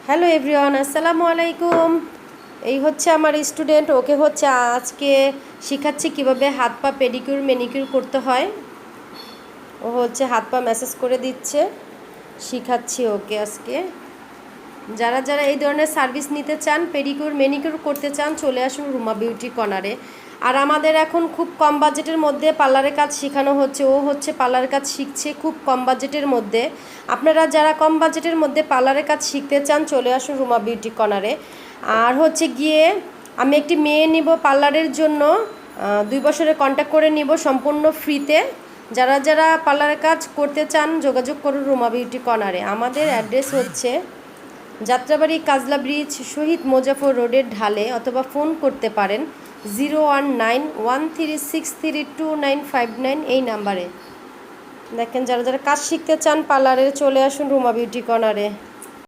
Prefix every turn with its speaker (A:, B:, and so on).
A: Hello everyone, আসসালামু আলাইকুম। এই হচ্ছে আমার স্টুডেন্ট, ওকে হচ্ছে আজকে শেখাচ্ছি কিভাবে হাত পা পেডিকিউর ম্যানিকিউর করতে হয়। ও হচ্ছে হাত পা ম্যাসাজ করে দিচ্ছে, শেখাচ্ছি ওকে আজকে। যারা যারা এই ধরনের সার্ভিস নিতে চান, পেডিকিউর ম্যানিকিউর করতে চান, চলে আসুন রুমা বিউটি কর্নারে। আর আমাদের এখন খুব কম বাজেটের মধ্যে পার্লারের কাজ শেখানো হচ্ছে। ও হচ্ছে পার্লারের কাজ শিখছে খুব কম বাজেটের মধ্যে। আপনারা যারা কম বাজেটের মধ্যে পার্লারের কাজ শিখতে চান, চলে আসুন রুমা বিউটি কর্নারে। আর হচ্ছে গিয়ে আমি একটি মেয়ে নিব পার্লারের জন্য, 2 বছরের কন্ট্যাক্ট করে নিব সম্পূর্ণ ফ্রিতে। যারা যারা পার্লারের কাজ করতে চান, যোগাযোগ করুন রুমা বিউটি কর্নারে। আমাদের অ্যাড্রেস হচ্ছে যাত্রাবাড়ি কাজলা ব্রিজ, শহীদ মোজাফর রোডের ঢালে, অথবা ফোন করতে পারেন 01913632959 এই নাম্বারে। দেখেন, যারা যারা কাজ শিখতে চান পার্লারে, চলে আসুন রুমা বিউটি কর্নারে।